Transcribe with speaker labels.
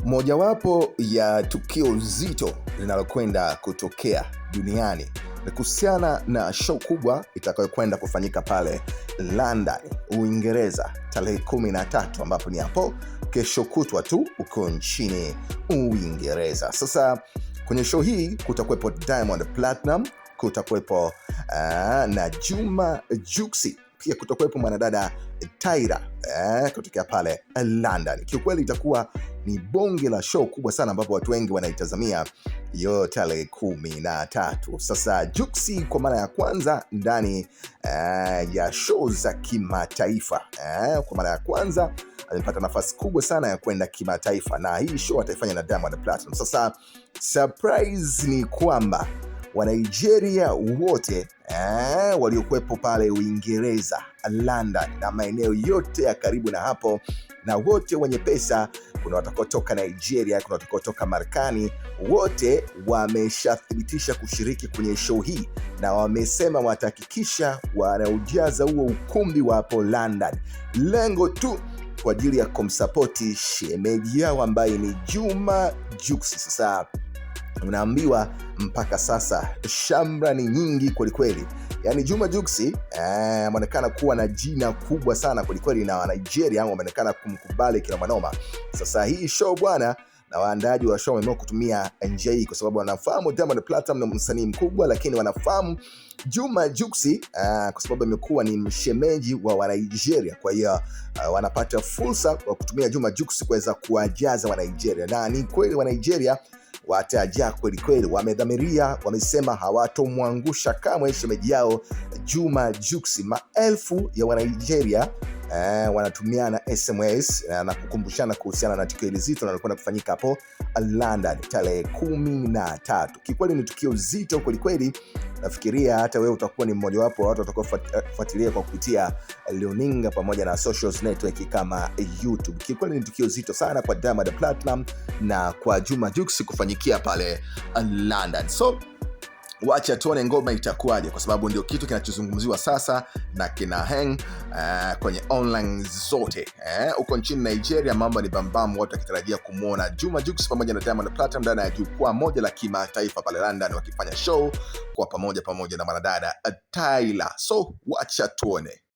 Speaker 1: Mojawapo ya tukio zito linalokwenda kutokea duniani ni kuhusiana na show kubwa itakayokwenda kufanyika pale London, Uingereza tarehe 13, ambapo ni hapo kesho kutwa tu uko nchini Uingereza. Sasa kwenye show hii kutakuwepo Diamond Platinum, kutakuwepo na Juma Jux, pia kutakuwepo mwanadada Tyla kutokea pale London. Kiukweli itakuwa ni bonge la show kubwa sana, ambapo watu wengi wanaitazamia hiyo tarehe 13. Sasa Jux kwa mara ya kwanza ndani ya show za kimataifa, kwa mara ya kwanza amepata nafasi kubwa sana ya kwenda kimataifa, na hii show ataifanya na Diamond Platinum. Sasa surprise ni kwamba wa Nigeria wote waliokuwepo pale Uingereza, London na maeneo yote ya karibu na hapo, na wote wenye pesa, kuna watakaotoka Nigeria, kuna watakaotoka Marekani, wote wameshathibitisha kushiriki kwenye show hii, na wamesema watahakikisha wanaujaza huo ukumbi wa hapo London, lengo tu kwa ajili ya kumsapoti shemeji yao ambaye ni Juma Jux. Sasa unaambiwa mpaka sasa shamra ni nyingi kwelikweli. Yaani Juma Jux ameonekana kuwa na jina kubwa sana kwelikweli, na Nigeria wameonekana kumkubali kila manoma. Sasa hii show bwana, na waandaaji wa show wameamua kutumia njia hii kwa sababu wanafahamu Diamond Platinum ni msanii mkubwa, lakini wanafahamu Juma Jux kwa sababu amekuwa ni mshemeji wa Nigeria. Kwa hiyo wanapata fursa wa kutumia Juma Jux kuweza kuwajaza wa Nigeria, na ni kweli wa Nigeria watajaa kweli kweli. Wamedhamiria, wamesema hawatomwangusha kamwe shemeji yao Juma Jux. Maelfu ya wa Nigeria wanatumiana SMS na kukumbushana kuhusiana na tukio hili zito linalokwenda kufanyika hapo London tarehe 13. Kikweli ni tukio zito kweli kweli. Nafikiria hata wewe utakuwa ni mmoja wapo wa watu watakaofuatilia kwa kupitia Leoninga pamoja na social network kama YouTube. Kikweli ni tukio zito sana kwa Diamond Platinum na kwa Juma Jux kufanyikia pale London. So wacha tuone ngoma itakuwaje, kwa sababu ndio kitu kinachozungumziwa sasa na kina hang kwenye online zote. Uko nchini Nigeria mambo ni bambam, watu wakitarajia kumuona Juma Jux pamoja na Diamond Platinum ndani ya jukwaa moja la kimataifa pale London, wakifanya show kwa pamoja na mwanadada Tyla. So wacha tuone.